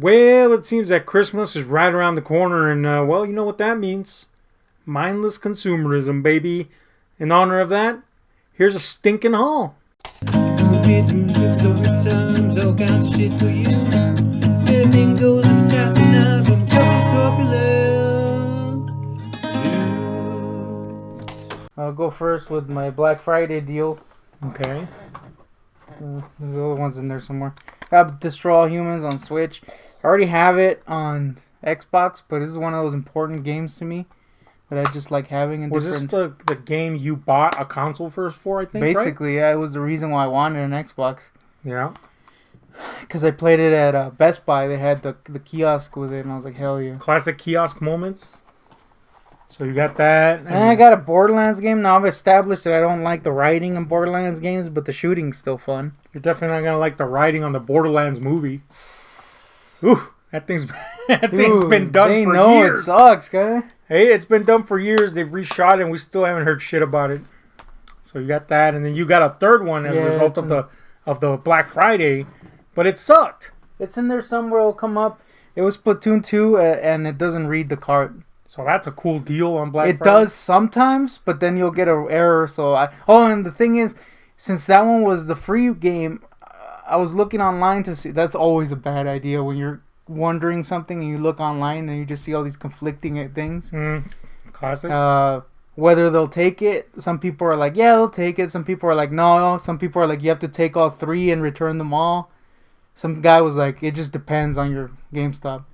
Well, it seems that Christmas is right around the corner, and, well, you know what that means. Mindless consumerism, baby. In honor of that, here's a stinking haul. Movies, music, story times, all kinds of shit for you. Everything goes in its house and out from corpulent. I'll go first with my Black Friday deal. Okay. There's other ones in there somewhere. Got Destroy All Humans on Switch. I already have it on Xbox, but this is one of those important games to me that I just like having in different... Was this the game you bought a console first for, I think, Basically, right? yeah, it was the reason why I wanted an Xbox. Yeah. Because I played it at Best Buy. They had the kiosk with it, and I was like, hell yeah. Classic kiosk moments. So you got that. And I got a Borderlands game. Now I've established that I don't like the writing in Borderlands games, but the shooting's still fun. You're definitely not going to like the writing on the Borderlands movie. Ooh, that thing's been done for years. They know it sucks, guy. Hey, it's been done for years. They've reshot it, and we still haven't heard shit about it. So you got that, and then you got a third one as a result of the Black Friday, but it sucked. It's in there somewhere. It'll come up. It was Splatoon 2, and it doesn't read the cart. So that's a cool deal on Black Friday. It does sometimes, but then you'll get an error. And the thing is, since that one was the free game, I was looking online to see. That's always a bad idea when you're wondering something and you look online and you just see all these conflicting things. Classic. Whether they'll take it. Some people are like, yeah, they'll take it. Some people are like, no. Some people are like, you have to take all 3 and return them all. Some guy was like, it just depends on your GameStop.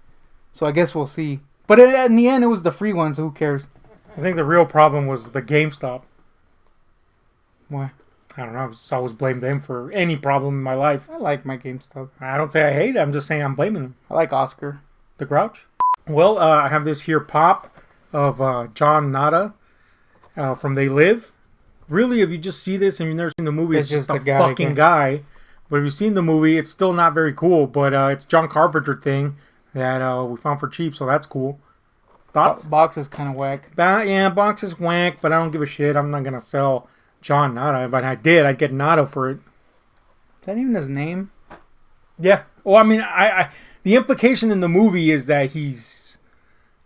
So I guess we'll see. But in the end, it was the free ones. So who cares? I think the real problem was the GameStop. Why? I don't know. I just always blame them for any problem in my life. I like my GameStop. I don't say I hate it. I'm just saying I'm blaming them. I like Oscar. The Grouch? Well, I have this here pop of John Nada from They Live. Really, if you just see this and you've never seen the movie, it's just a fucking guy. But if you've seen the movie, it's still not very cool. But it's John Carpenter thing that we found for cheap, so that's cool. Thoughts? Box is kind of whack. Yeah, box is whack, but I don't give a shit. I'm not going to sell John Nada. If I did, I'd get Nada for it. Is that even his name? Yeah. Well, I mean, the implication in the movie is that he's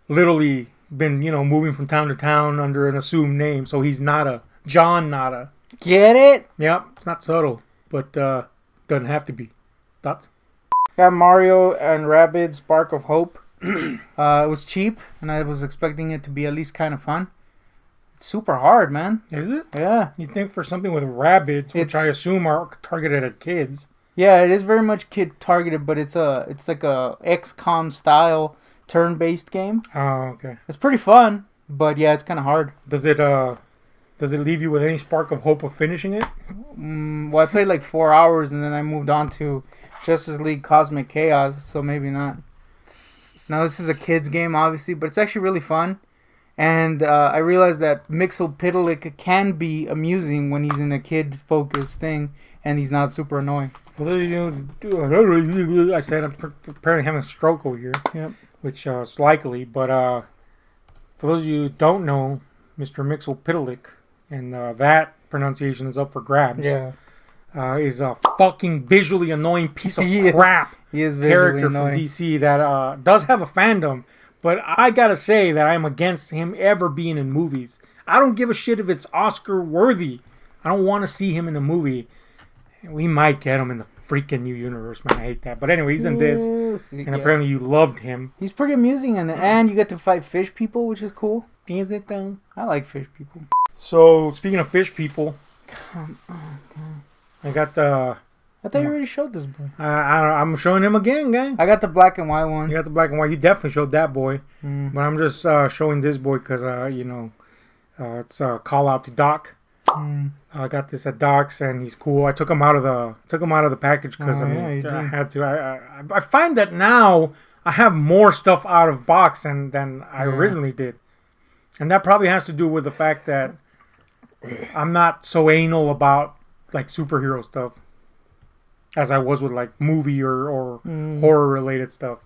literally been, moving from town to town under an assumed name. So he's Nada. John Nada. Get it? Yep. It's not subtle, but doesn't have to be. Thoughts? Got Mario and Rabbids Spark of Hope. It was cheap, and I was expecting it to be at least kind of fun. It's super hard, man. Is it? Yeah. You think for something with Rabbids, which I assume are targeted at kids. Yeah, it is very much kid targeted, but it's like a XCOM style turn-based game. Oh, okay. It's pretty fun, but yeah, it's kind of hard. Does it leave you with any spark of hope of finishing it? Well, I played like 4 hours, and then I moved on to Justice League Cosmic Chaos, so maybe not. Now, this is a kid's game, obviously, but it's actually really fun. And I realized that Mixelpidalic can be amusing when he's in a kid-focused thing, and he's not super annoying. I said I'm apparently having a stroke over here, yep. Which is likely. But for those of you who don't know, Mr. Mixelpidalic, and that pronunciation is up for grabs. Yeah. Is a fucking visually annoying piece of crap. He is character annoying. From DC that does have a fandom, but I gotta say that I'm against him ever being in movies. I don't give a shit if it's Oscar worthy. I don't want to see him in a movie. We might get him in the freaking new universe, man. I hate that. But anyway, he's in this, and apparently you loved him. He's pretty amusing in it, and you get to fight fish people, which is cool. Is it though? I like fish people. So speaking of fish people, come on, man. I got the. I thought you already showed this boy. I'm showing him again, gang. I got the black and white one. You got the black and white. You definitely showed that boy. But I'm just showing this boy because, it's a call out to Doc. I got this at Doc's and he's cool. I took him out of the package because I had to. I find that now I have more stuff out of box than I originally did, and that probably has to do with the fact that I'm not so anal about like superhero stuff as I was with like movie or horror related stuff.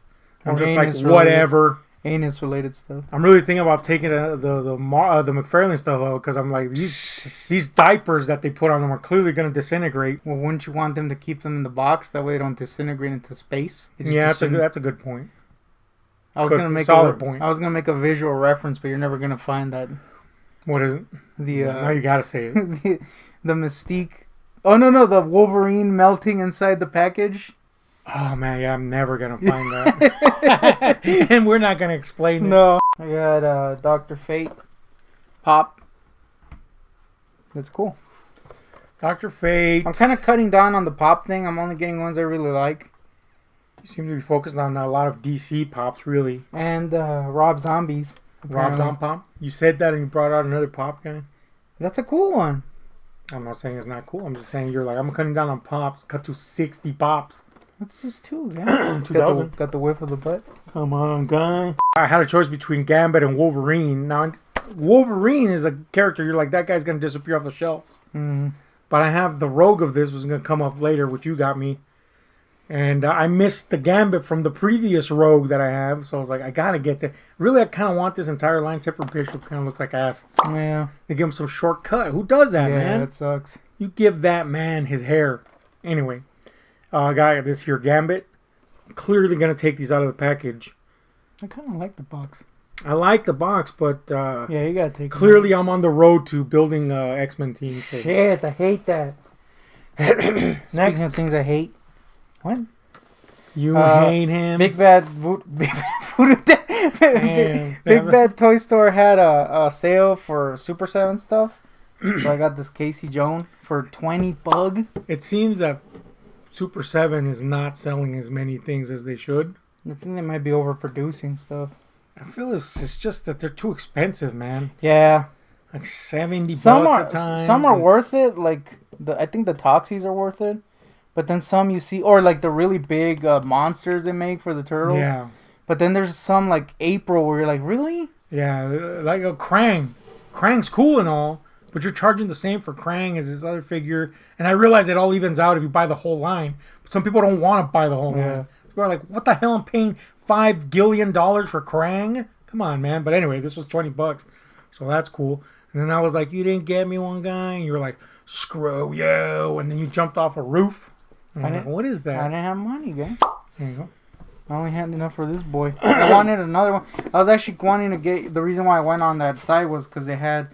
I'm just like whatever. Anus related stuff. I'm really thinking about taking the McFarlane stuff out because I'm like these diapers that they put on them are clearly gonna disintegrate. Well, wouldn't you want them to keep them in the box? That way they don't disintegrate into space. Yeah, that's a good point. I was gonna make a visual reference, but you're never gonna find that. What is it? Now you gotta say it. the Mystique. Oh no, the Wolverine melting inside the package. Oh man, yeah, I'm never gonna find that, and we're not gonna explain it. No, I got Dr. Fate pop. That's cool. Dr. Fate. I'm kind of cutting down on the pop thing. I'm only getting ones I really like. You seem to be focused on a lot of DC pops, really. And Rob Zombies. Rob Zombie pop. You said that, and you brought out another pop guy. That's a cool one. I'm not saying it's not cool. I'm just saying you're like, I'm cutting down on pops. Cut to 60 pops. That's just two, yeah. 2000. Got the whiff of the butt. Come on, guy. I had a choice between Gambit and Wolverine. Now, Wolverine is a character you're like, that guy's going to disappear off the shelves. Mm-hmm. But I have the Rogue of this, was going to come up later, which you got me. And I missed the Gambit from the previous Rogue that I have. So I was like, I got to get that. Really, I kind of want this entire line, except for Bishop. Kind of looks like ass. Yeah. They give him some shortcut. Who does that, man? Yeah, that sucks. You give that man his hair. Anyway. I got this here Gambit. I'm clearly going to take these out of the package. I kind of like the box. I like the box, but yeah, you got to take clearly I'm on the road to building X-Men team. So. Shit, I hate that. Next of things I hate. What? You hate him. Big Bad Big Bad Toy Store had a sale for Super 7 stuff. So I got this Casey Jones for $20. It seems that Super 7 is not selling as many things as they should. I think they might be overproducing stuff. I feel it's just that they're too expensive, man. Yeah. Like $70 a time. Some are worth it. Like, I think the Toxies are worth it. But then some you see, or like the really big monsters they make for the Turtles. Yeah. But then there's some like April where you're like, really? Yeah, like a Krang. Krang's cool and all. But you're charging the same for Krang as this other figure. And I realize it all evens out if you buy the whole line. But some people don't want to buy the whole line. People are like, what the hell? I'm paying $5 billion for Krang? Come on, man. But anyway, this was $20. So that's cool. And then I was like, you didn't get me one guy? And you were like, screw you. And then you jumped off a roof. And I'm like, what is that? I didn't have money, guy. There you go. I only had enough for this boy. I wanted another one. I was actually wanting to get... The reason why I went on that side was because they had...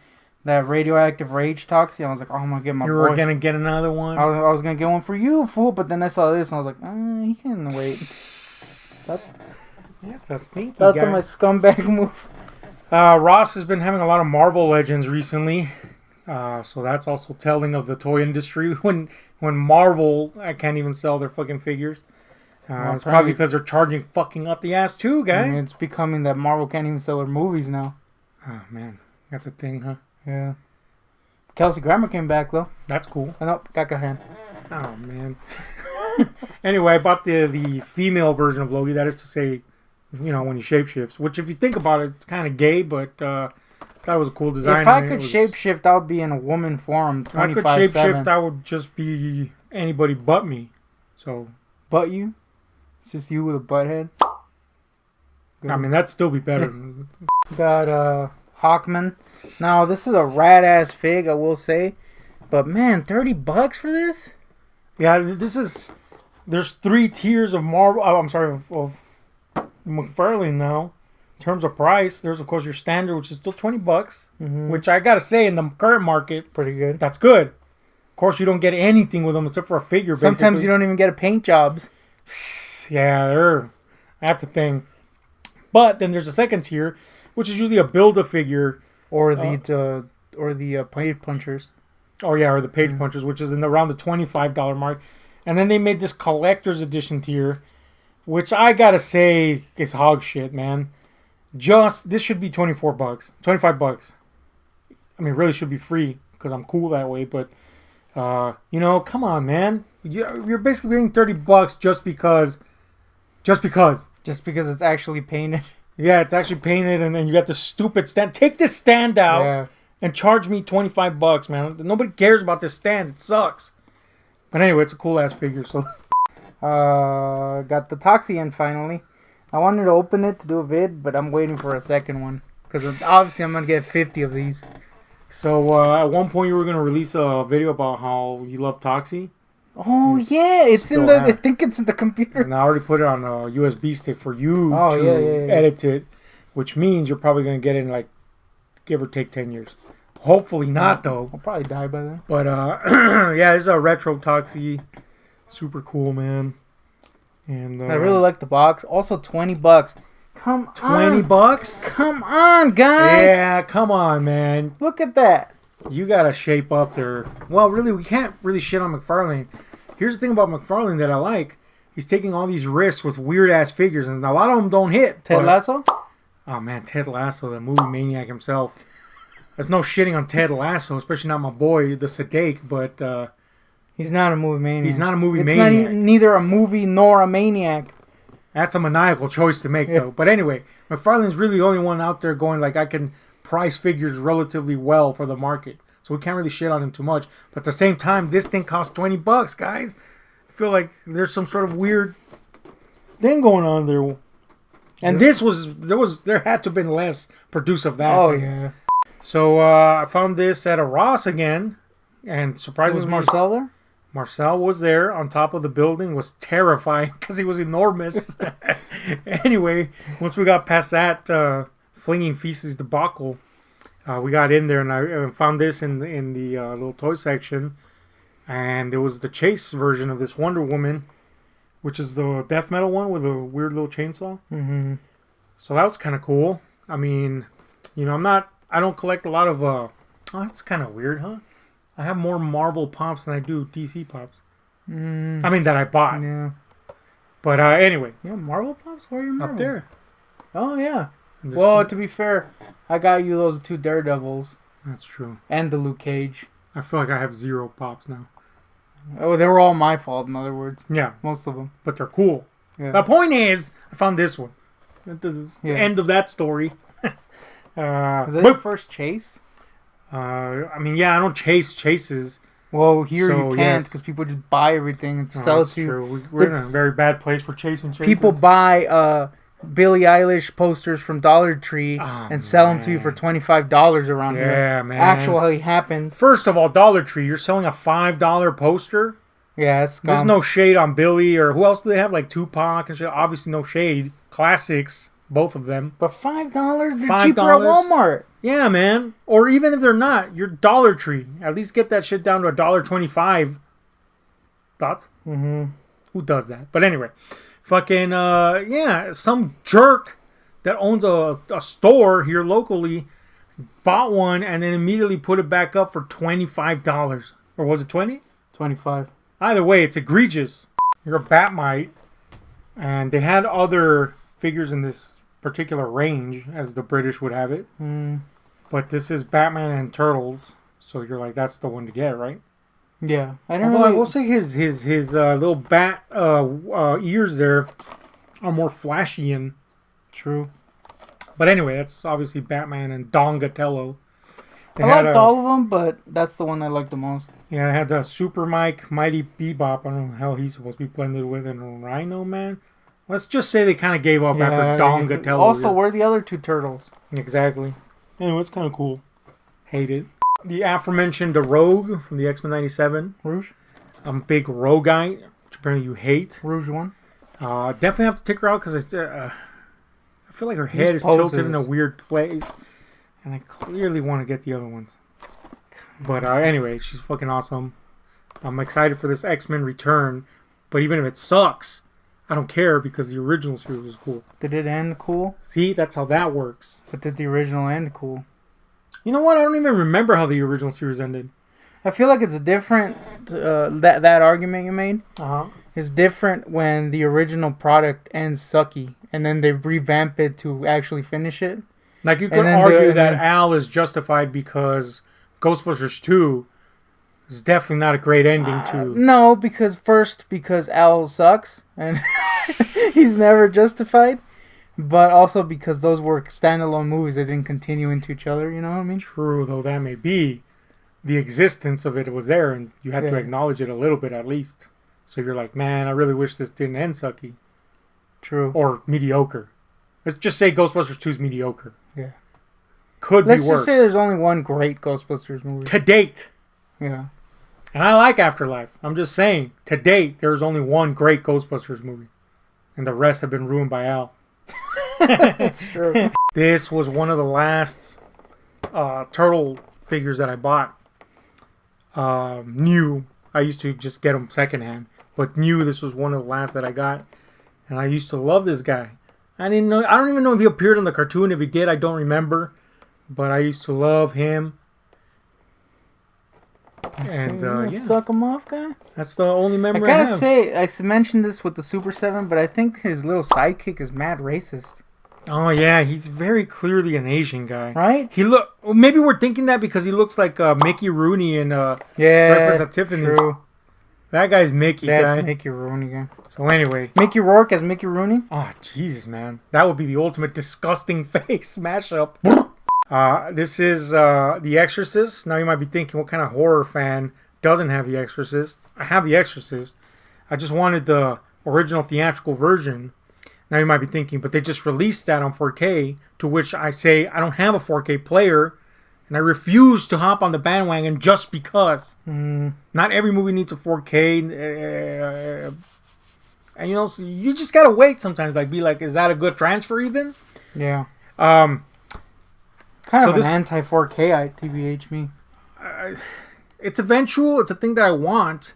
that radioactive rage toxin. I was like, oh, I'm going to get my boy. You were going to get another one? I was going to get one for you, fool. But then I saw this and I was like, he can wait. That's a sneaky That's guy. my scumbag move. Ross has been having a lot of Marvel Legends recently. So that's also telling of the toy industry. When Marvel, I can't even sell their fucking figures. It's probably because they're charging fucking up the ass too, guy. It's becoming that Marvel can't even sell their movies now. Oh, man. That's a thing, huh? Yeah. Kelsey Grammer came back, though. That's cool. Oh, nope, Kakahan. Oh, man. Anyway, I bought the female version of Loki. That is to say, when he shapeshifts. Which, if you think about it, it's kind of gay, but that was a cool design. If I could shapeshift, I would be in a woman form 25/7. If I could shapeshift, I would just be anybody but me. So. But you? It's just you with a butt head? Good. I mean, that'd still be better. Got, Hawkman. Now, this is a rad-ass fig, I will say. But, man, $30 for this? Yeah, there's 3 tiers of Marvel... of McFarlane now. In terms of price, there's, of course, your standard, which is still $20. Which I gotta say, in the current market... Pretty good. That's good. Of course, you don't get anything with them except for a figure, Sometimes basically. You don't even get a paint jobs. Yeah, that's the thing. But then there's a second tier... which is usually a Build-A-Figure. Or the page punchers. Oh, yeah, or the page punchers, which is around the $25 mark. And then they made this collector's edition tier, which I gotta say is hog shit, man. This should be $24. $25. I mean, it really should be free, because I'm cool that way, but, come on, man. You're basically paying $30 just because. Just because it's actually painted. Yeah, it's actually painted, and then you got the stupid stand. Take this stand out and charge me $25, man. Nobody cares about this stand. It sucks. But anyway, it's a cool ass figure. So, got the Toxian finally. I wanted to open it to do a vid, but I'm waiting for a second one. Because obviously I'm going to get 50 of these. So, at one point you were going to release a video about how you love Toxie. Oh, yeah. It's in the... I think it's in the computer. And I already put it on a USB stick for you to yeah. edit it. Which means you're probably going to get it in, like, give or take 10 years. Hopefully not, though. I'll probably die by then. But, yeah, this is a retro Toxie. Super cool, man. And I really like the box. Also, $20. Come on. $20? Come on, guy. Yeah, come on, man. Look at that. You got to shape up there. Well, really, we can't really shit on McFarlane. Here's the thing about McFarlane that I like. He's taking all these risks with weird-ass figures, and a lot of them don't hit. Ted Lasso? Oh, man, Ted Lasso, the movie maniac himself. There's no shitting on Ted Lasso, especially not my boy, the Sadek, but... he's not a movie maniac. He's not a movie maniac. It's neither a movie nor a maniac. That's a maniacal choice to make, though. But anyway, McFarlane's really the only one out there going, like, I can price figures relatively well for the market. So we can't really shit on him too much. But at the same time, this thing costs $20, guys. I feel like there's some sort of weird thing going on there. And there had to have been less produced of that. Oh, yeah. So I found this at a Ross again. And surprisingly... Was Marcel there? Marcel was there on top of the building, was terrifying because he was enormous. Anyway, once we got past that flinging feces debacle, we got in there and I found this in the little toy section. And there was the Chase version of this Wonder Woman, which is the death metal one with a weird little chainsaw. Mm-hmm. So that was kind of cool. I mean, you know, I don't collect a lot of... oh, that's kind of weird, huh? I have more Marvel Pops than I do DC Pops. I mean, that I bought. Yeah. But anyway. Yeah, Marvel Pops? Where are your Marvel? Up there. Oh, yeah. Well, to be fair, I got you those 2 Daredevils. That's true. And the Luke Cage. I feel like I have 0 Pops now. Oh, they were all my fault, in other words. Yeah. Most of them. But they're cool. Yeah. The point is, I found this one. The end of that story. Was that your first chase? I mean, yeah, I don't chase chases. Well, here so, you can't because people just buy everything and sell it to you. True. We're in a very bad place for chasing chases. People buy Billie Eilish posters from Dollar Tree and sell them to you for $25 around here. Yeah, man. Actually happened. First of all, Dollar Tree, you're selling a $5 poster? Yeah, it's scum. There's no shade on Billy or who else do they have? Like Tupac and shit. Obviously no shade. Classics, both of them. But $5? They're cheaper at Walmart. Yeah, man. Or even if they're not, you're Dollar Tree. At least get that shit down to $1.25. Thoughts? Mm-hmm. Who does that? But anyway, fucking, yeah, some jerk that owns a store here locally bought one and then immediately put it back up for $25. Or was it 20? 25. Either way, it's egregious. You're a Batmite. And they had other figures in this particular range, as the British would have it. But this is Batman and Turtles, so you're like, that's the one to get, right? Yeah, I will say his little bat ears there are more flashy and true. But anyway, that's obviously Batman and Donatello. I liked all of them, but that's the one I liked the most. Yeah, I had the Super Mike, Mighty Bebop. I don't know how he's supposed to be blended with, and Rhino Man. Let's just say they kind of gave up after Donatello. Also, where are the other 2 turtles? Exactly. Anyway, it's kind of cool. Hate it. The aforementioned Rogue from the X-Men 97. Rouge? I'm a big Rogue guy, which apparently you hate. Rouge one? Definitely have to take her out because I feel like her head is tilted in a weird place. And I clearly want to get the other ones. But anyway, she's fucking awesome. I'm excited for this X-Men return. But even if it sucks, I don't care because the original series was cool. Did it end cool? See, that's how that works. But did the original end cool? You know what? I don't even remember how the original series ended. I feel like it's different. That argument you made is different when the original product ends sucky. And then they revamp it to actually finish it. Like you could argue that Al is justified because Ghostbusters 2 is definitely not a great ending to... No, because Al sucks and he's never justified. But also because those were standalone movies that didn't continue into each other, you know what I mean? True, though that may be. The existence of it was there and you had to acknowledge it a little bit at least. So you're like, man, I really wish this didn't end sucky. True. Or mediocre. Let's just say Ghostbusters 2 is mediocre. Yeah. Could Let's be worse. just say there's only one great Ghostbusters movie. To date. Yeah. And I like Afterlife. I'm just saying, to date, there's only one great Ghostbusters movie. And the rest have been ruined by Al. It's true. This was one of the last turtle figures that I bought. New. I used to just get them secondhand. But new, this was one of the last that I got. And I used to love this guy. I don't even know if he appeared on the cartoon. If he did, I don't remember. But I used to love him. And yeah. Suck him off, guy? That's the only memory I I gotta have. say, I mentioned this with the Super 7, but I think his little sidekick is mad racist. Oh yeah, he's very clearly an Asian guy. Right? Maybe we're thinking that because he looks like Mickey Rooney in Yeah, Breakfast at Tiffany's. true. That guy's Mickey, That's guy. Mickey Rooney guy. So anyway. Mickey Rourke as Mickey Rooney? Oh, Jesus, man. That would be the ultimate disgusting face mashup. This is The Exorcist. Now you might be thinking, what kind of horror fan doesn't have The Exorcist? I have The Exorcist. I just wanted the original theatrical version. Now you might be thinking, but they just released that on 4K, to which I say I don't have a 4K player, and I refuse to hop on the bandwagon just because. Not every movie needs a 4K. And you know, so you just gotta wait sometimes. Like, be like, is that a good transfer even? Yeah. So Kind of this- an anti-4K, TBH me. It's eventual. It's a thing that I want,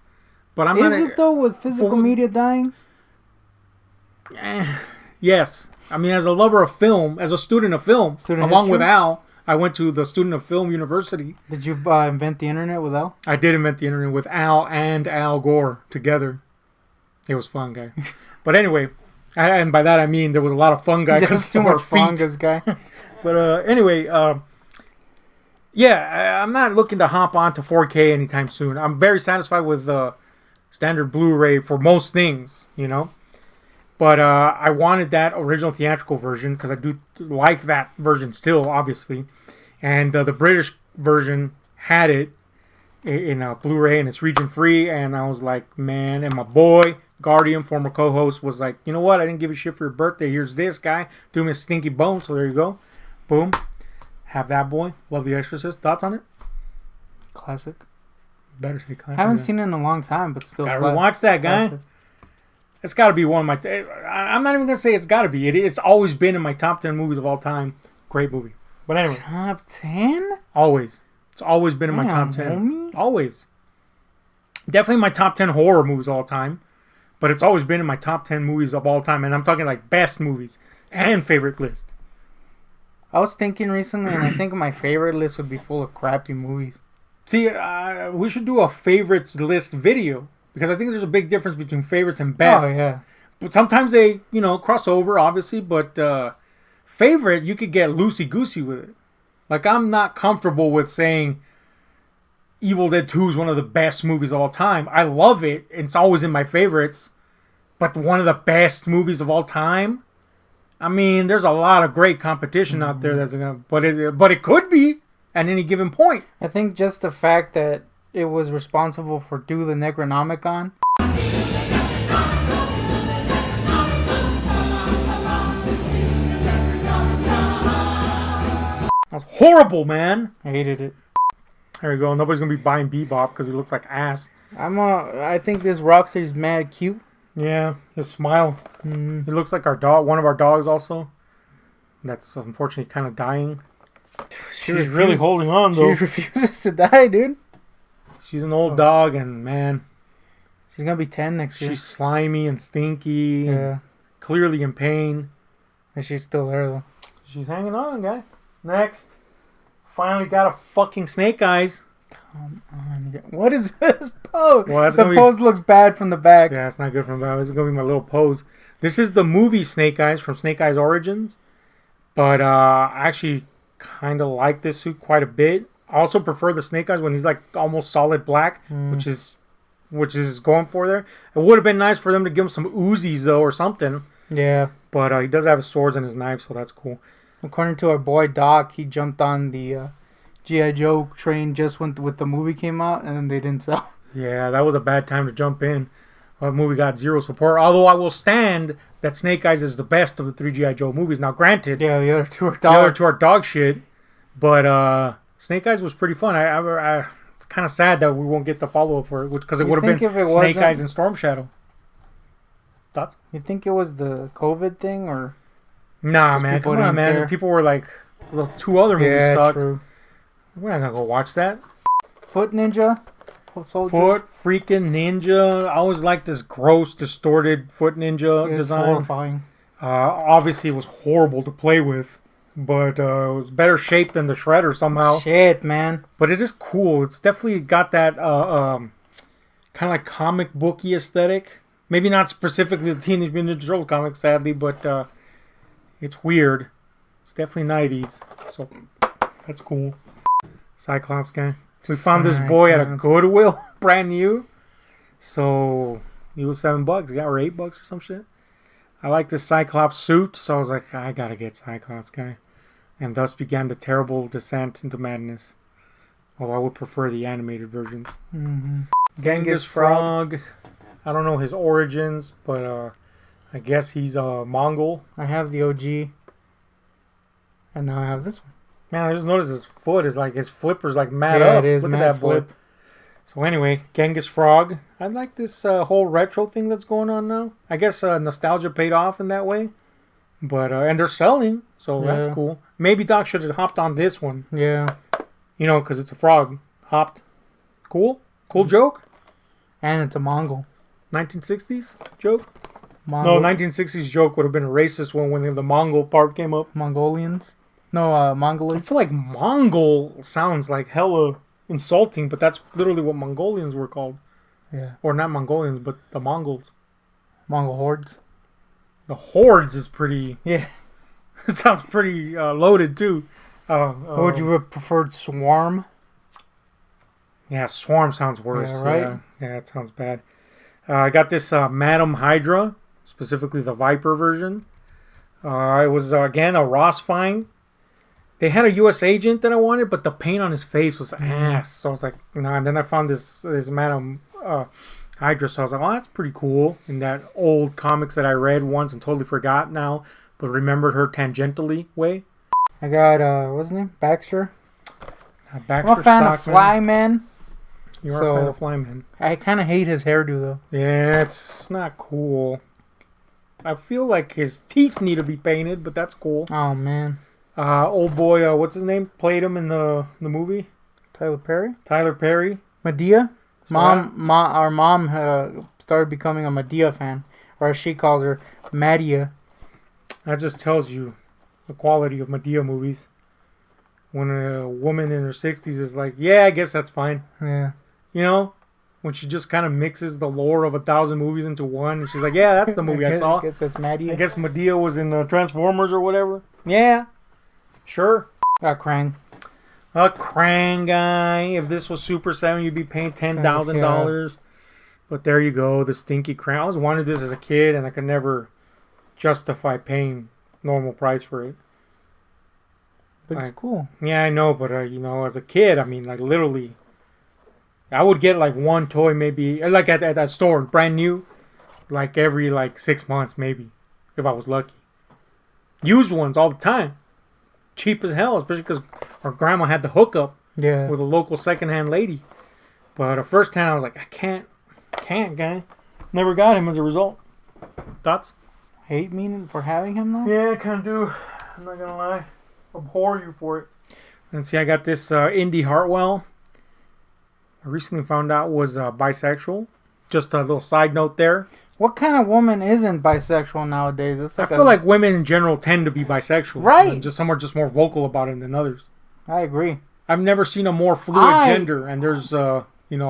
but I'm not. Is it though, with physical media dying? Yes. I mean, as a lover of film, as a student of film, along with Al, I went to the Student of Film University. Did you invent the internet with Al? I did invent the internet with Al and Al Gore together. It was fun, guy. But anyway, and by that I mean there was a lot of fun, guy. There's too much fungus, guy. But anyway, yeah, I'm not looking to hop on to 4K anytime soon. I'm very satisfied with standard Blu-ray for most things, you know. But I wanted that original theatrical version because I do like that version still, obviously. And the British version had it in Blu-ray, and it's region-free. And I was like, man, and my boy, Guardian, former co-host, was like, you know what? I didn't give a shit for your birthday. Here's this guy. Threw me a stinky bone, so there you go. Boom. Have that boy. Love The Exorcist. Thoughts on it? Classic. Better say classic. Haven't seen it in a long time, but still. Gotta rewatch that, guy. Classic. It's got to be one of my... I'm not even going to say it's got to be. It's always been in my top 10 movies of all time. Great movie. But anyway. Top 10? Always. It's always been in my top 10. Homie? Always. Definitely my top 10 horror movies of all time. But it's always been in my top 10 movies of all time. And I'm talking like best movies and favorite list. I was thinking recently, and I think my favorite list would be full of crappy movies. See, we should do a favorites list video. Because I think there's a big difference between favorites and best. Oh, yeah. But sometimes they, cross over, obviously. But favorite, you could get loosey-goosey with it. Like, I'm not comfortable with saying Evil Dead 2 is one of the best movies of all time. I love it. It's always in my favorites. But one of the best movies of all time? I mean, there's a lot of great competition out there that's gonna... But it could be at any given point. I think just the fact that it was responsible for Do the Necronomicon. That's horrible, man. I hated it. There you go. Nobody's gonna be buying Bebop because he looks like ass. I think this Rocksteady's mad cute. Yeah, his smile. He looks like our dog. One of our dogs also. That's unfortunately kind of dying. She's really holding on though. She refuses to die, dude. She's an old dog, and man, she's gonna be 10 next year. She's slimy and stinky. Yeah. And clearly in pain. And she's still there though. She's hanging on, guy. Next. Finally got a fucking Snake Eyes. Come on. What is this pose? Well, the pose looks bad from the back. Yeah, it's not good from the back. This is going to be my little pose. This is the movie Snake Eyes from Snake Eyes Origins. But I actually kind of like this suit quite a bit. I also prefer the Snake Eyes when he's like almost solid black, which is going for there. It would have been nice for them to give him some Uzis though or something. Yeah. But he does have his swords and his knife, so that's cool. According to our boy Doc, he jumped on the G.I. Joe train just when the movie came out, and then they didn't sell. Yeah, that was a bad time to jump in. movie got zero support. Although I will stand that Snake Eyes is the best of the three G.I. Joe movies. Now, granted, Yeah, the other two are the other dog. two are dog shit, but Snake Eyes was pretty fun. I kind of sad that we won't get the follow up for it, because it You would have think been if it Snake wasn't- Eyes and Storm Shadow. Thoughts? You think it was the COVID thing or? Nah, Just man, people come on, didn't man. care. People were like, those two other movies Yeah, sucked. true. We're not gonna go watch that. Foot Ninja, Foot Soldier. Foot freaking ninja. I always liked this gross, distorted foot ninja It's design. horrifying. Obviously, it was horrible to play with, but it was better shaped than the Shredder somehow. Shit, man. But it is cool. It's definitely got that kind of like comic booky aesthetic. Maybe not specifically the Teenage Mutant Ninja Turtles comic, sadly, but it's weird. It's definitely 90s, so that's cool. Cyclops guy. We found this boy at a Cyclops. Goodwill, brand new. So he was $7. He got or $8 or some shit. I like this Cyclops suit, so I was like, I gotta get Cyclops guy. And thus began the terrible descent into madness. Although I would prefer the animated versions. Mm-hmm. Genghis Frog. I don't know his origins, but I guess he's a Mongol. I have the OG. And now I have this one. Man, I just noticed his foot is like, his flipper's like mad Yeah, up. it is Look mad at that boy. flip. So anyway, Genghis Frog. I like this whole retro thing that's going on now. I guess nostalgia paid off in that way. But and they're selling, so that's Yeah. cool. Maybe Doc should have hopped on this one. Yeah. You know, because it's a frog. Hopped. Cool? Cool joke? And it's a Mongol. 1960s joke? Mongol. No, 1960s joke would have been a racist one when the Mongol part came up. Mongolians. No, I Mongolians. feel like Mongol sounds like hella insulting, but that's literally what Mongolians were called. Yeah. Or not Mongolians, but the Mongols. Mongol hordes. The hordes is pretty... Yeah. It sounds pretty loaded, too. What would you have preferred? Swarm? Yeah, Swarm sounds worse. Yeah, right? Yeah, it sounds bad. I got this Madam Hydra, specifically the Viper version. It was, again, a Ross find. They had a U.S. agent that I wanted, but the paint on his face was ass. So I was like, nah. And then I found this Madam Hydra, so I was like, oh, that's pretty cool. In that old comics that I read once and totally forgot now, but remembered her tangentially way. I got, what's his name? Baxter. Baxter I'm a fan of Stockman. Flyman. You are So- a fan of Flyman. I kind of hate his hairdo, though. Yeah, it's not cool. I feel like his teeth need to be painted, but that's cool. Oh, man. Old boy, what's his name? Played him in the movie. Tyler Perry? Tyler Perry. Medea? So Our mom started becoming a Medea fan. Or as she calls her, Madia. That just tells you the quality of Medea movies. When a woman in her 60s is like, yeah, I guess that's fine. Yeah. You know? When she just kind of mixes the lore of 1,000 movies into one. And she's like, yeah, that's the movie I saw. I guess it's Madia. I guess Medea was in Transformers or whatever. Yeah. Sure. Got Krang. A Krang guy. If this was Super 7, you'd be paying $10,000. But there you go, the stinky Krang. I always wanted this as a kid, and I could never justify paying normal price for it. But it's Like- cool. Yeah, I know, but you know, as a kid, I mean, like literally, I would get like one toy maybe, like at that store, brand new, like every like 6 months maybe, if I was lucky. Used ones all the time, cheap as hell, especially because our grandma had the hookup Yeah. with a local secondhand lady. But first hand, I was like, I can't, guy. Never got him as a result. Thoughts? Hate me for having him, though? Yeah, I kind of do. I'm not gonna lie. Abhor you for it. And see, I got this Indy Hartwell. I recently found out was bisexual. Just a little side note there. What kind of woman isn't bisexual nowadays? It's I like feel like women in general tend to be bisexual. Right. And just some are just more vocal about it than others. I agree. I've never seen a more fluid gender, and there's a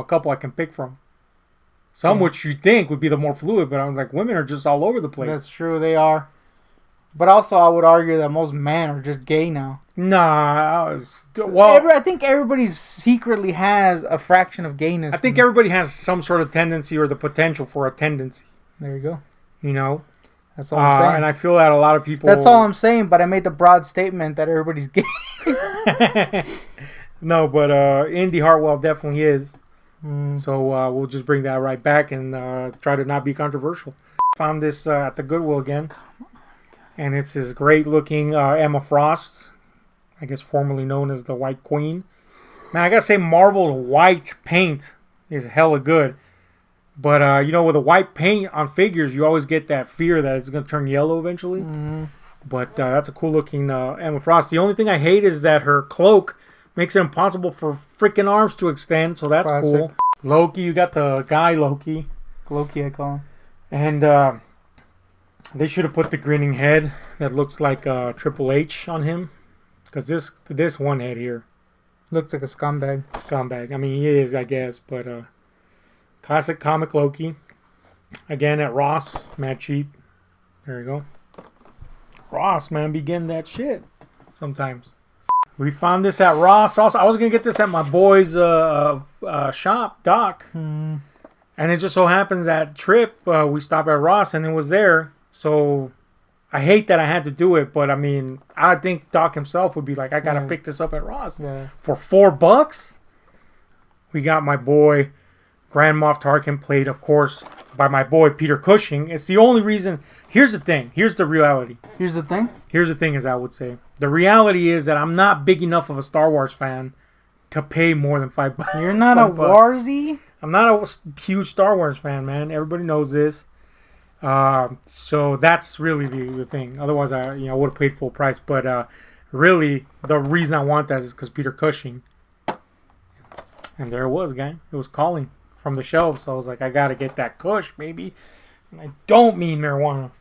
couple I can pick from. Some which you think would be the more fluid, but I'm like, women are just all over the place. That's true, they are. But also, I would argue that most men are just gay now. Nah, I think everybody secretly has a fraction of gayness. I think everybody has some sort of tendency or the potential for a tendency. There you go. You know? That's all I'm saying. And I feel that a lot of people... That's all I'm saying, but I made the broad statement that everybody's gay. No, but Indy Hartwell definitely is. So we'll just bring that right back and try to not be controversial. Found this at the Goodwill again. And it's this great looking Emma Frost. I guess formerly known as the White Queen. Man, I gotta say Marvel's white paint is hella good. But, you know, with a white paint on figures, you always get that fear that it's going to turn yellow eventually. But that's a cool looking Emma Frost. The only thing I hate is that her cloak makes it impossible for freaking arms to extend. So that's cool. Loki, you got the guy Loki. Loki, I call him. And they should have put the grinning head that looks like Triple H on him. Because this one head here looks like a scumbag. Scumbag. I mean, he is, I guess. But classic comic Loki. Again at Ross. Mad cheap. There you go. Ross, man, be getting that shit sometimes. We found this at Ross. Also, I was going to get this at my boy's shop, Doc. And it just so happens that trip, we stopped at Ross and it was there. So I hate that I had to do it. But, I mean, I think Doc himself would be like, I got to pick this up at Ross. For $4? We got my boy Grand Moff Tarkin, played, of course, by my boy Peter Cushing. It's the only reason. Here's the thing. Here's the reality. Here's the thing? Here's the thing, as I would say. The reality is that I'm not big enough of a Star Wars fan to pay more than $5. You're not a Warzy? I'm not a huge Star Wars fan, man. Everybody knows this. So that's really the thing. Otherwise, I would have paid full price. But really, the reason I want that is because Peter Cushing. And there it was, guy. It was calling from the shelves. So I was like, I got to get that Kush, baby. And I don't mean marijuana.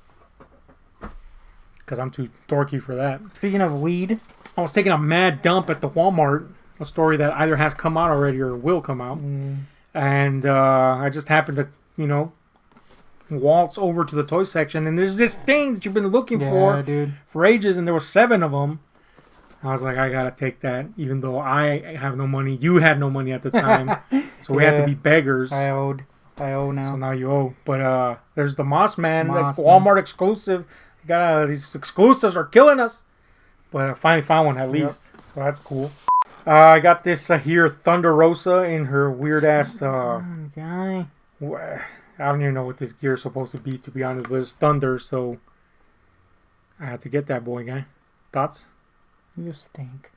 Because I'm too dorky for that. Speaking of weed. I was taking a mad dump at the Walmart. A story that either has come out already or will come out. And I just happened to, waltz over to the toy section. And there's this thing that you've been looking for ages. And there were 7 of them. I was like, I got to take that. Even though I have no money. You had no money at the time. So we had to be beggars. I owe now. So now you owe. But there's the Moss Man. Walmart exclusive. These exclusives are killing us. But I finally found one at least. So that's cool. I got this here Thunder Rosa in her weird ass. Guy. I don't even know what this gear is supposed to be honest. But it's Thunder, so I had to get that boy, guy. Thoughts? You stink.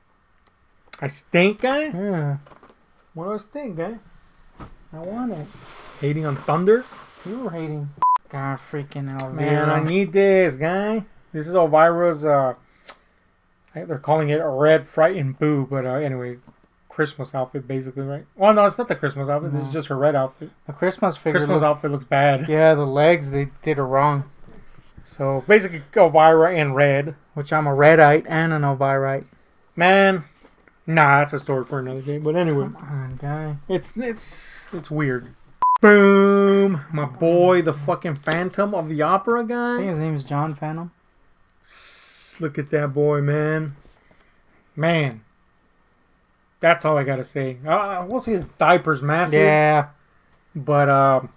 I stink, guy? Yeah. What do I stink, guy? I want it. Hating on Thunder? You were hating. God, freaking Elvira. Man, I need this, guy. This is Elvira's, they're calling it a Red Frightened Boo, but anyway, Christmas outfit, basically, right? Well, no, it's not the Christmas outfit. No. This is just her red outfit. The Christmas figure outfit looks bad. Yeah, the legs, they did it wrong. So, basically, Elvira in red. Which I'm a Redite and an Elvirite. Man, nah, that's a story for another day. But anyway. Come on, guy. It's weird. Boom! My boy, the fucking Phantom of the Opera guy. I think his name is John Phantom. Look at that boy, man. Man. That's all I gotta say. We'll see his diaper's massive. Yeah. But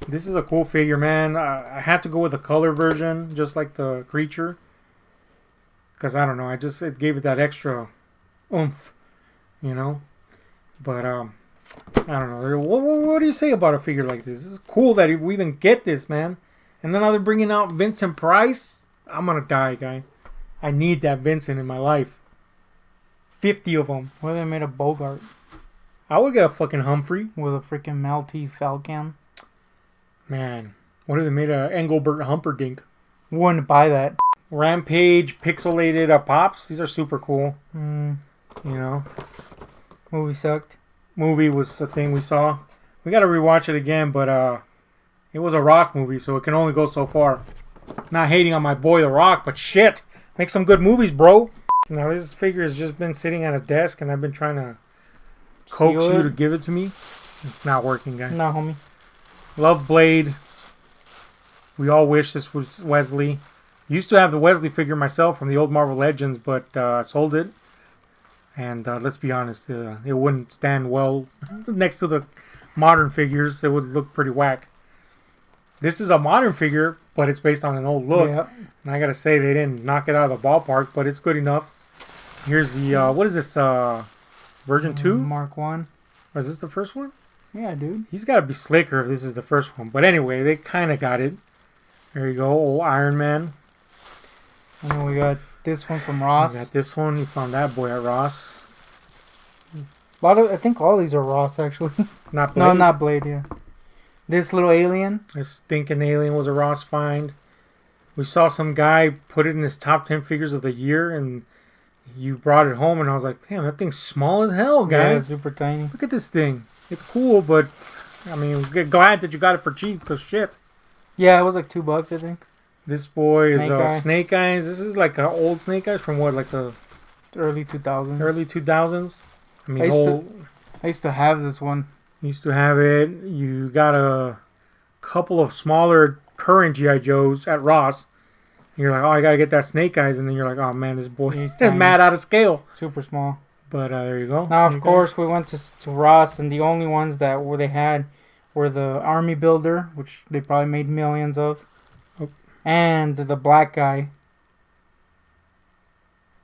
this is a cool figure, man. I had to go with the color version, just like the creature. Because, I don't know, it gave it that extra oomph, But, I don't know. What do you say about a figure like this? This is cool that we even get this, man. And then now they're bringing out Vincent Price. I'm going to die, guy. I need that Vincent in my life. 50 of them. What if they made a Bogart? I would get a fucking Humphrey. With a freaking Maltese Falcon. Man. What if they made a Engelbert Humperdinck? Wouldn't buy that. Rampage pixelated Pops. These are super cool. Movie sucked. Movie was the thing we saw. We got to rewatch it again, but it was a Rock movie, so it can only go so far. Not hating on my boy The Rock, but shit. Make some good movies, bro. Now, this figure has just been sitting at a desk, and I've been trying to coax you to give it to me. It's not working, guys. No, homie. Love Blade. We all wish this was Wesley. Used to have the Wesley figure myself from the old Marvel Legends, but I sold it. And let's be honest, it wouldn't stand well next to the modern figures. It would look pretty whack. This is a modern figure, but it's based on an old look. Yep. And I gotta say, they didn't knock it out of the ballpark, but it's good enough. Here's the, what is this, version 2? Mark 1. Or is this the first one? Yeah, dude. He's got to be slicker if this is the first one. But anyway, they kind of got it. There you go, old Iron Man. And then we got this one from Ross. We got this one. You found that boy at Ross. I think all these are Ross, actually. Not Blade. No, not Blade, yeah. This little alien. This stinking alien was a Ross find. We saw some guy put it in his top 10 figures of the year, and you brought it home, and I was like, damn, that thing's small as hell, guys. Yeah, super tiny. Look at this thing. It's cool, but, I mean, glad that you got it for cheap, because shit. Yeah, it was like $2, I think. This boy Snake Eye. is Snake Eyes. This is like an old Snake Eyes from what, like the... Early 2000s. Early 2000s? I mean, I used to have this one. Used to have it. You got a couple of smaller current G.I. Joes at Ross. You're like, oh, I got to get that Snake Eyes. And then you're like, oh, man, this boy is mad out of scale. Super small. But there you go. Now, of course, we went to Ross, and the only ones that they had were the Army Builder, which they probably made millions of, and the black guy.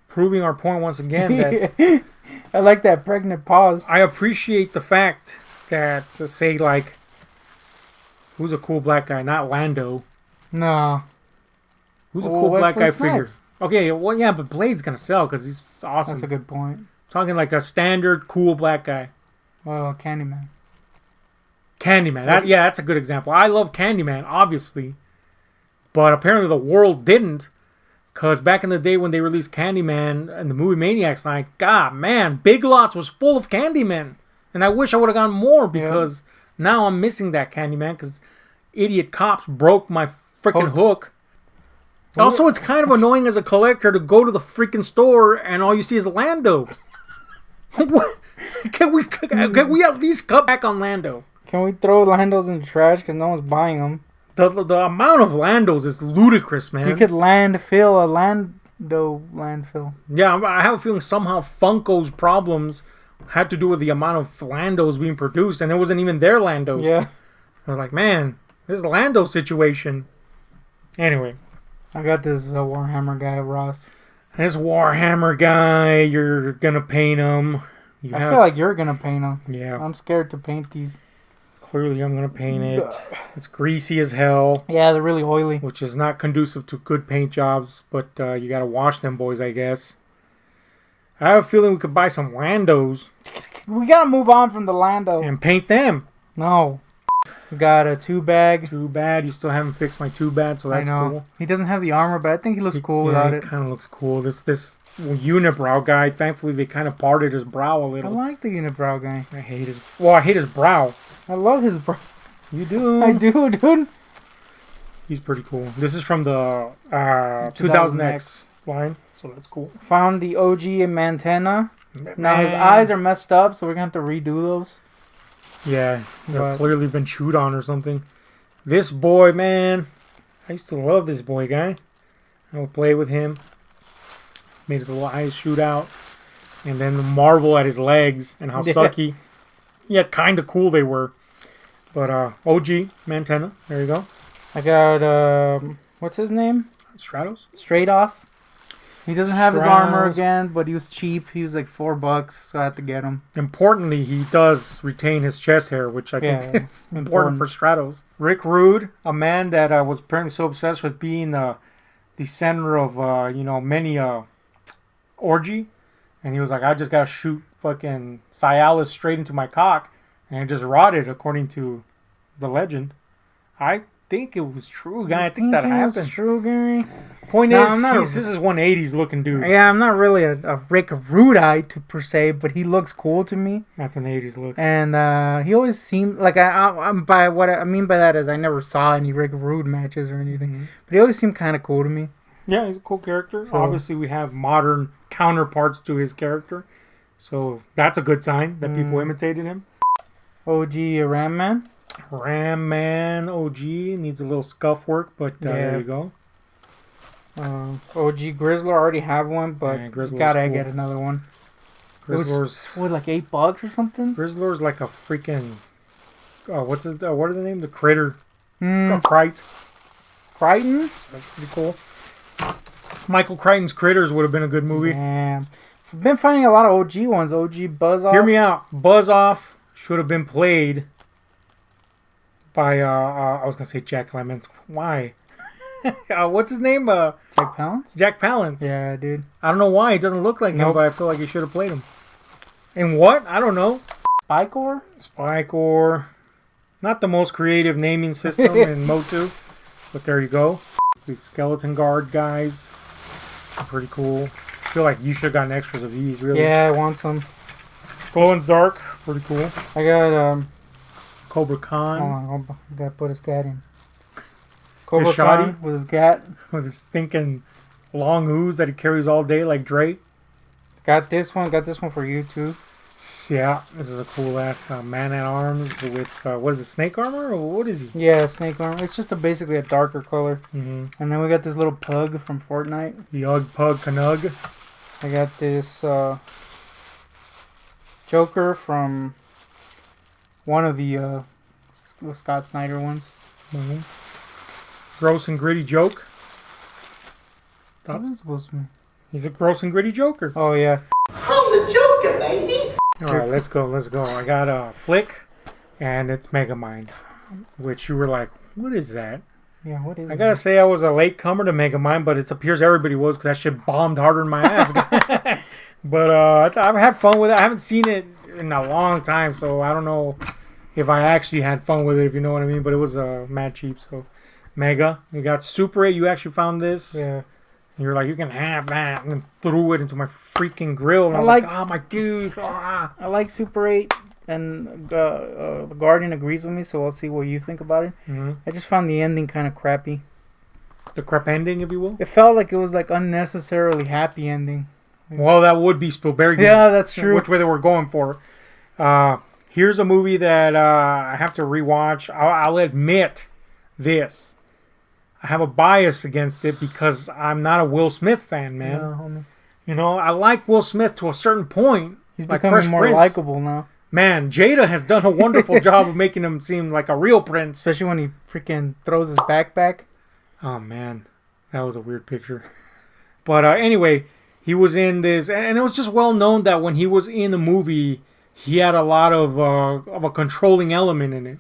Proving our point once again that... I like that pregnant pause. I appreciate the fact that, say, like, who's a cool black guy? Not Lando. No. Who's a cool black guy Wesley Snipes. figure? Okay, well, yeah, but Blade's going to sell because he's awesome. That's a good point. Talking like a standard cool black guy. Well, Candyman. Candyman. That's a good example. I love Candyman, obviously. But apparently the world didn't. Because back in the day when they released Candyman and the movie Maniacs line, God, man, Big Lots was full of Candyman. And I wish I would have gotten more because now I'm missing that Candyman because idiot cops broke my freaking hook. Also, it's kind of annoying as a collector to go to the freaking store and all you see is Lando. Can we at least cut back on Lando? Can we throw Landos in the trash because no one's buying them? The amount of Landos is ludicrous, man. We could landfill a landfill. Yeah, I have a feeling somehow Funko's problems had to do with the amount of Landos being produced, and it wasn't even their Landos. Yeah. I was like, man, this Lando situation. Anyway. I got this Warhammer guy, Ross. This Warhammer guy, you're going to paint him. I feel like you're going to paint him. Yeah. I'm scared to paint these. Clearly, I'm going to paint it. It's greasy as hell. Yeah, they're really oily. Which is not conducive to good paint jobs, but you got to wash them boys, I guess. I have a feeling we could buy some Landos. We got to move on from the Lando. And paint them. No. We got a 2-bag. Too bad. You still haven't fixed my 2-bag, so that's cool. He doesn't have the armor, but I think he looks cool without it. Kind of looks cool. This unibrow guy, thankfully they kind of parted his brow a little. I like the unibrow guy. I hate it. Well, I hate his brow. I love his brow. You do? I do, dude. He's pretty cool. This is from the 2000X line, so that's cool. Found the OG in Mantena. Now his eyes are messed up, so we're going to have to redo those. Yeah, they've clearly been chewed on or something. This boy, man. I used to love this boy guy. I would play with him. Made his little eyes shoot out. And then the marvel at his legs and how sucky. Yeah, kind of cool they were. But OG Mantena. There you go. I got, what's his name? Stratos. He doesn't have his armor again, but he was cheap. He was like $4, so I had to get him. Importantly, he does retain his chest hair, which I think is important for Stratos. Rick Rude, a man that was apparently so obsessed with being the center of many orgy, and he was like, I just gotta shoot fucking Cialis straight into my cock, and it just rotted, according to the legend. I think it was true, guy. I think that happened. It's true, guy. Point is, this is one 80s looking dude. Yeah, I'm not really a Rick Rude-ite per se, but he looks cool to me. That's an 80s look. And he always seemed like by what I mean by that is I never saw any Rick Rude matches or anything, but he always seemed kind of cool to me. Yeah, he's a cool character. So, obviously, we have modern counterparts to his character, so that's a good sign that people imitated him. OG Ram Man. Ram Man OG needs a little scuff work, but there you go. OG Grizzler already have one, but gotta get another one. Grizzler's like $8 or something. Grizzler's like a freaking what are the name? The Critter. Crichton. That's pretty cool. Michael Crichton's Critters would have been a good movie. Damn. I've been finding a lot of OG ones. OG Buzz Off. Hear me out. Buzz Off should have been played by I was gonna say Jack Lemmon. Why? What's his name? Jack Palance? Jack Palance. Yeah, dude. I don't know why he doesn't look like him, but I feel like he should have played him. And what? I don't know. Spike-Or. Not the most creative naming system in Motu, but there you go. These skeleton guard guys are pretty cool. I feel like you should have gotten extras of these, really. Yeah, I want some. Glow in the dark, pretty cool. I got Cobra Khan. Hold on, I gotta put his gat in. Cobra His shoddy? Khan with his gat. With his stinking long ooze that he carries all day like Drake. Got this one for you too. Yeah, this is a cool ass man-at-arms with, what is it, snake armor? Or what is he? Yeah, snake armor. It's just basically a darker color. Mm-hmm. And then we got this little pug from Fortnite. The Ugg Pug Canug. I got this Joker from one of the Scott Snyder ones. Mm-hmm. Gross and gritty joke. What is it supposed to be? He's a gross and gritty Joker. Oh, yeah. I'm the Joker, baby. Alright, let's go. I got a Flick, and it's Megamind. Which you were like, what is that? Yeah, what is I gotta say, I was a late comer to Megamind, but it appears everybody was because that shit bombed harder than my ass. But I've had fun with it. I haven't seen it in a long time, so I don't know if I actually had fun with it, if you know what I mean. But it was mad cheap, so Mega. You got Super 8. You actually found this. Yeah. And you're like, you can have that, and then threw it into my freaking grill. And I was like, oh, my dude. Ah. I like Super 8, and the Guardian agrees with me, so I'll see what you think about it. Mm-hmm. I just found the ending kind of crappy. The crap ending, if you will. It felt like it was like unnecessarily happy ending. Well, that would be Spielberg. Yeah, that's true. Which way they were going for. Here's a movie that I have to rewatch. I'll admit this. I have a bias against it because I'm not a Will Smith fan, man. Yeah, homie. You know, I like Will Smith to a certain point. He's like becoming Fresh more Prince. likable now. Man, Jada has done a wonderful job of making him seem like a real prince. Especially when he freaking throws his backpack. Oh, man. That was a weird picture. But anyway, he was in this, and it was just well known that when he was in the movie, he had a lot of a controlling element in it.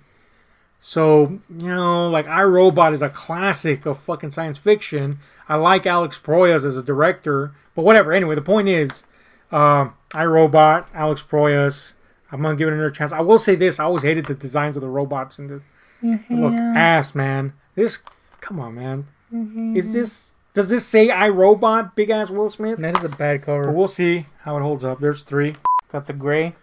So, you know, like iRobot is a classic of fucking science fiction. I like Alex Proyas as a director, but whatever. Anyway, the point is, iRobot, Alex Proyas, I'm going to give it another chance. I will say this, I always hated the designs of the robots in this. Mm-hmm. Look, ass, man. This, come on, man. Mm-hmm. Does this say iRobot, big ass Will Smith? That is a bad cover. But we'll see how it holds up. There's 3. Got the gray.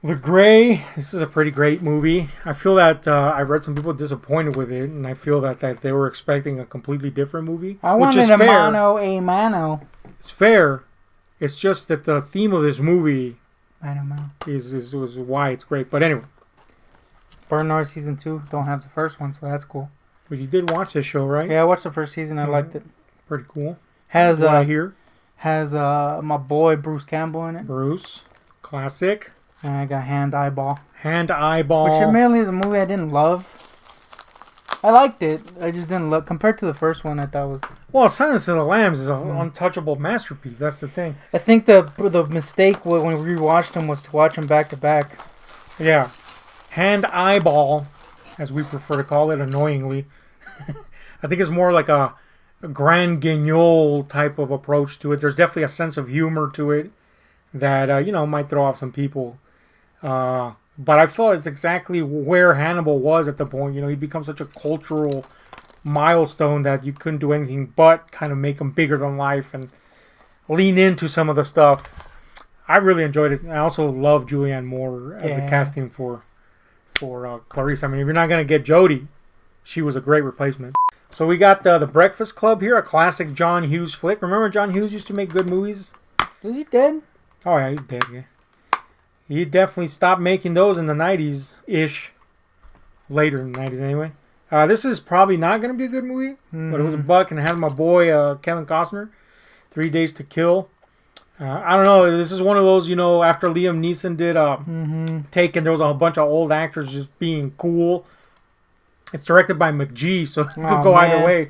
The Gray, this is a pretty great movie. I feel that I read some people disappointed with it, and I feel that they were expecting a completely different movie. I wanted a mano. It's fair. It's just that the theme of this movie was why it's great. But anyway. Bernard Season 2. Don't have the first one, so that's cool. But you did watch this show, right? Yeah, I watched the first season. I liked it. Pretty cool. Has Has my boy Bruce Campbell in it. Bruce. Classic. And I got Hand Eyeball. Hand Eyeball. Which admittedly is a movie I didn't love. I liked it. I just didn't love. Compared to the first one, I thought was... Well, Silence of the Lambs is an untouchable masterpiece. That's the thing. I think the mistake when we rewatched them was to watch them back to back. Yeah. Hand Eyeball, as we prefer to call it, annoyingly. I think it's more like a grand guignol type of approach to it. There's definitely a sense of humor to it that, might throw off some people. But I feel it's exactly where Hannibal was at the point. You know, he'd become such a cultural milestone that you couldn't do anything but kind of make him bigger than life and lean into some of the stuff. I really enjoyed it. I also love Julianne Moore as the casting for Clarice. I mean, if you're not going to get Jodie, she was a great replacement. So we got the Breakfast Club here, a classic John Hughes flick. Remember John Hughes used to make good movies? Is he dead? Oh, yeah, he's dead, yeah. He definitely stopped making those in the 90s-ish. Later in the 90s, anyway. This is probably not going to be a good movie, but it was a buck, and it had my boy Kevin Costner, 3 Days to Kill. I don't know, this is one of those, after Liam Neeson did Taken, there was a bunch of old actors just being cool. It's directed by McGee, so it could go either way.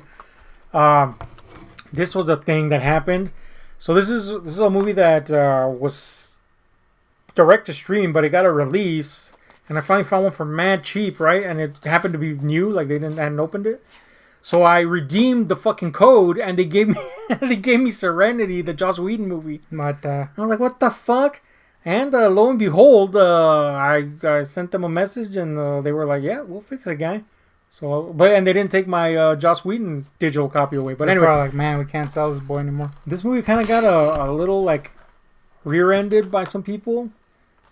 This was a thing that happened. So this is a movie that was direct to stream, but it got a release, and I finally found one for mad cheap, right? And it happened to be new, like hadn't opened it. So I redeemed the fucking code, and they gave me Serenity, the Joss Whedon movie. But I was like, what the fuck? And lo and behold, I sent them a message, and they were like, yeah, we'll fix it, guy. So, and they didn't take my Joss Whedon digital copy away. But anyway, probably like, man, we can't sell this boy anymore. This movie kind of got a little like rear-ended by some people,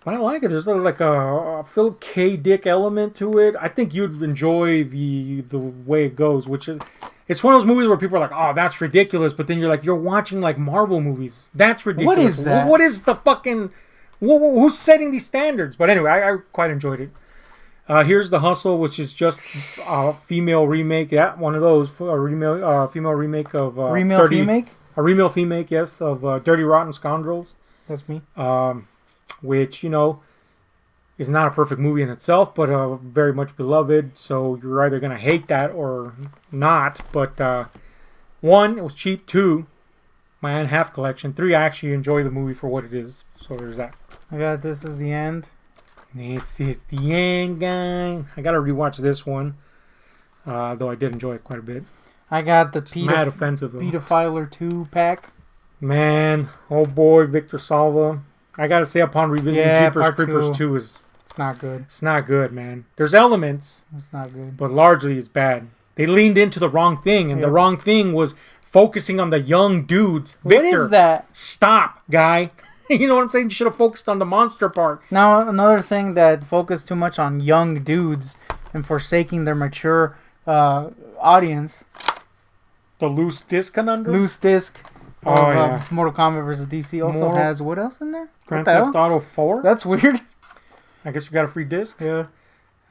but I like it. There's like a Philip K. Dick element to it. I think you'd enjoy the way it goes, which is. It's one of those movies where people are like, oh, that's ridiculous. But then you're like, you're watching like Marvel movies. That's ridiculous. What is that? What is the fucking... Who's setting these standards? But anyway, I quite enjoyed it. Here's The Hustle, which is just a female remake. Yeah, one of those. A female remake of... remake? A remake remake, yes, of Dirty Rotten Scoundrels. That's me. Which, you know, is not a perfect movie in itself, but very much beloved. So you're either going to hate that or not. But 1, it was cheap. 2, my Anne Half collection. 3, I actually enjoy the movie for what it is. So there's that. I got This Is the End. This is the end, guy. I got to rewatch this one. Though I did enjoy it quite a bit. I got the Mad offensive, though. Pedophiler 2 pack. Man, oh boy, Victor Salva. I got to say, upon revisiting Jeepers Creepers 2 is... It's not good. It's not good, man. There's elements. It's not good. But largely it's bad. They leaned into the wrong thing, and the wrong thing was focusing on the young dudes. Victor, what is that? Stop, guy. You know what I'm saying? You should have focused on the monster part. Now, another thing that focused too much on young dudes and forsaking their mature audience. The loose disc conundrum? Loose disc. Oh, yeah. Mortal Kombat vs. DC also has what else in there? Grand Theft Auto 4? That's weird. I guess you got a free disc? Yeah.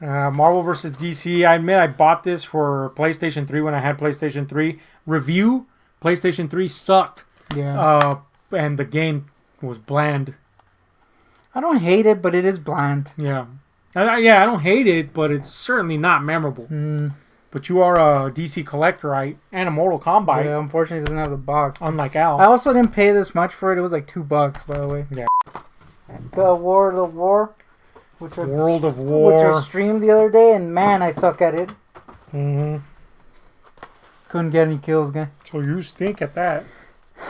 Marvel vs. DC. I admit I bought this for PlayStation 3 when I had PlayStation 3. Review, PlayStation 3 sucked. Yeah. And the game was bland. I don't hate it, but it is bland. Yeah. I don't hate it, but it's certainly not memorable. But you are a DC collectorite and a Mortal Kombat. Yeah, unfortunately it doesn't have the box. Unlike Al. I also didn't pay this much for it. It was like $2, by the way. Yeah. World of War. World of War. Which I streamed the other day, and man, I suck at it. Mm-hmm. Couldn't get any kills, guy. So you stink at that.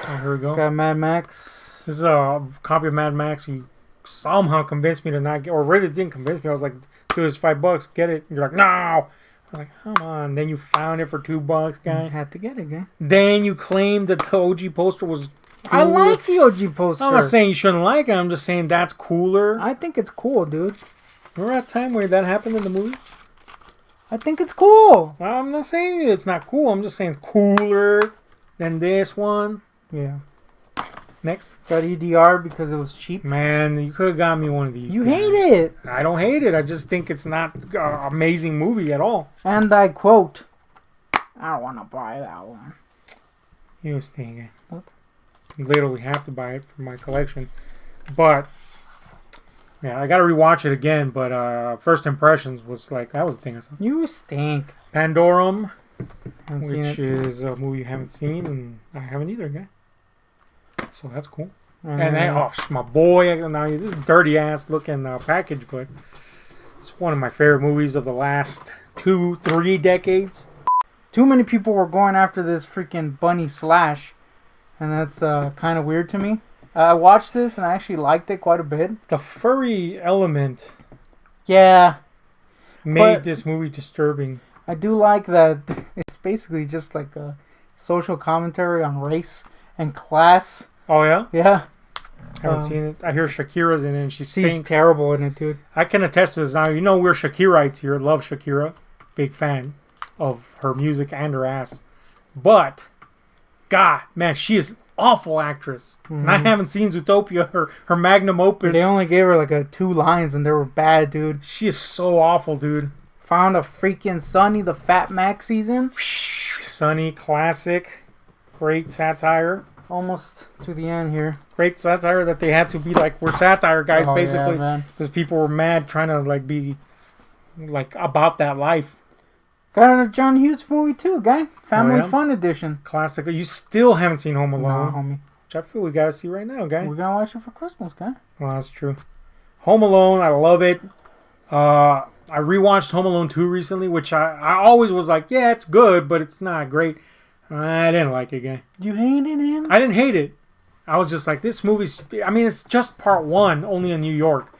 Oh, here we go. Got Mad Max. This is a copy of Mad Max. You somehow convinced me to not get, or really didn't convince me. I was like, dude, it's $5. Get it. And you're like, no. I'm like, come on. Then you found it for $2, guy. I had to get it, guy. Then you claimed that the OG poster was cool. I like the OG poster. I'm not saying you shouldn't like it. I'm just saying that's cooler. I think it's cool, dude. Remember that time where that happened in the movie? I think it's cool. I'm not saying it's not cool. I'm just saying it's cooler than this one. Yeah. Next. Got EDR because it was cheap. Man, you could have got me one of these. You hate it. I don't hate it. I just think it's not an amazing movie at all. And I quote, I don't want to buy that one. You stink. What? You literally have to buy it for my collection. But, yeah, I got to rewatch it again. But first impressions was like, that was the thing I saw. You stink. Pandorum, Haven't which is a movie you haven't seen, and I haven't either, guy. So that's cool. And then, my boy, now this is dirty ass looking package, but it's one of my favorite movies of the last 2-3 decades. Too many people were going after this freaking Bunny Slash, and that's kind of weird to me. I watched this and I actually liked it quite a bit. The furry element, yeah, made this movie disturbing. I do like that it's basically just like a social commentary on race and class. Oh yeah? Yeah. I haven't seen it. I hear Shakira's in it and she's terrible in it, dude. I can attest to this now. You know we're Shakirites here. Love Shakira. Big fan of her music and her ass. But, God, man, she is awful actress. And I haven't seen Zootopia, her magnum opus. They only gave her like 2 lines and they were bad, dude. She is so awful, dude. Found a freaking Sonny the Fat Max season. Sonny, classic. Great satire. Almost to the end here. Great satire that they had to be like, we're satire guys, basically. Yeah, because people were mad trying to like be like about that life. Got a John Hughes movie too, guy. Family Fun Edition. Classic. You still haven't seen Home Alone. No, homie. Which I feel we gotta see right now, guy. We're gonna watch it for Christmas, guy. Well, that's true. Home Alone, I love it. I rewatched Home Alone 2 recently, which I always was like, yeah, it's good, but it's not great. I didn't like it, guy. You hated him? I didn't hate it. I was just like, this movie's... I mean, it's just part 1, only in New York.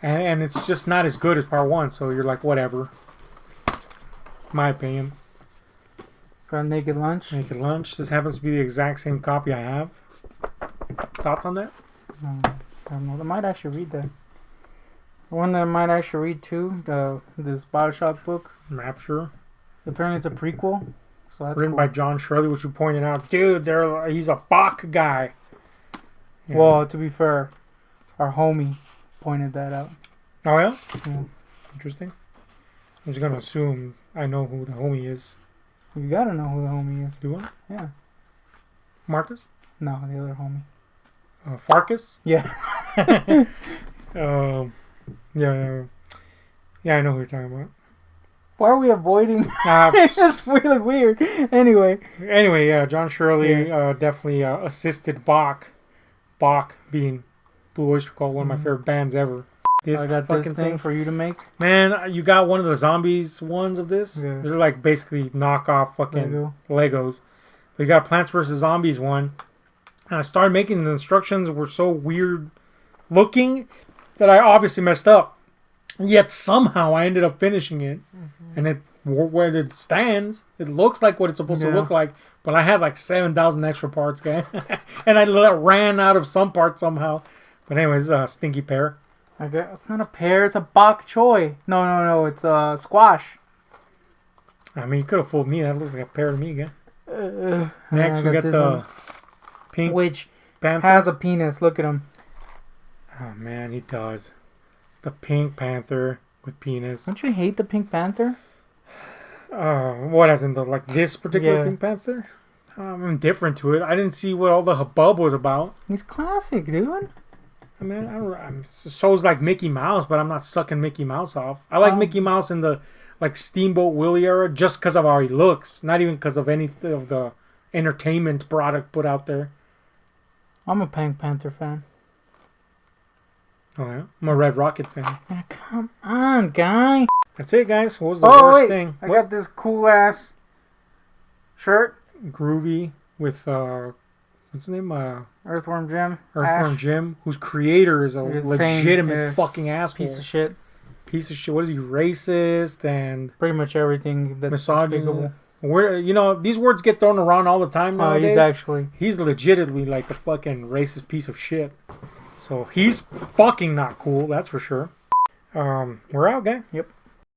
And it's just not as good as part 1, so you're like, whatever. My opinion. Got a Naked Lunch? Naked Lunch. This happens to be the exact same copy I have. Thoughts on that? I don't know. I might actually read that. One that I might actually read too, this Bioshock book. Rapture. Apparently it's a prequel. So that's Written cool. by John Shirley, which you pointed out. Dude, he's a Bach guy. Yeah. Well, to be fair, our homie pointed that out. Oh, yeah? Yeah. Interesting. I'm just going to assume I know who the homie is. You gotta know who the homie is. Do I? Yeah. Marcus? No, the other homie. Farkas? Yeah. Yeah, I know who you're talking about. Why are we avoiding? That's really weird. Anyway, yeah, John Shirley definitely assisted Bach. Bach being Blue Oyster Cult, one of my favorite bands ever. I got this thing for you to make. Man, you got one of the zombies ones of this. Yeah. They're like basically knockoff fucking Legos. But you got Plants vs. Zombies one. And I started making the instructions were so weird looking that I obviously messed up. Yet somehow I ended up finishing it. And where it stands, it looks like what it's supposed to look like. But I had like 7,000 extra parts, guys. And I ran out of some parts somehow. But anyways, Stinky Pear. I guess it's not a pear, it's a bok choy. No, it's a squash. I mean, you could have fooled me. That looks like a pear to me again. Next, we got the one. Pink Which Panther. has a penis. Look at him. Oh, man, he does. The Pink Panther with penis. Don't you hate the Pink Panther? What, as in this particular Pink Panther? I'm indifferent to it. I didn't see what all the hubbub was about. He's classic, dude. I mean, so's like Mickey Mouse, but I'm not sucking Mickey Mouse off. I like Mickey Mouse in the Steamboat Willie era just because of how he looks, not even because of any of the entertainment product put out there. I'm a Pink Panther fan. Oh yeah, I'm a Red Rocket fan. Man, come on, guy. That's it, guys. What was the worst thing? I got this cool ass shirt. Groovy with what's his name? Earthworm Jim. Earthworm Ash. Jim, whose creator is a He's legitimate fucking asshole. Piece of shit. Piece of shit. What is he? Racist and Pretty much everything that's despicable. Where these words get thrown around all the time nowadays. He's legitimately like a fucking racist piece of shit. So he's fucking not cool, that's for sure. We're out, guy. Yep.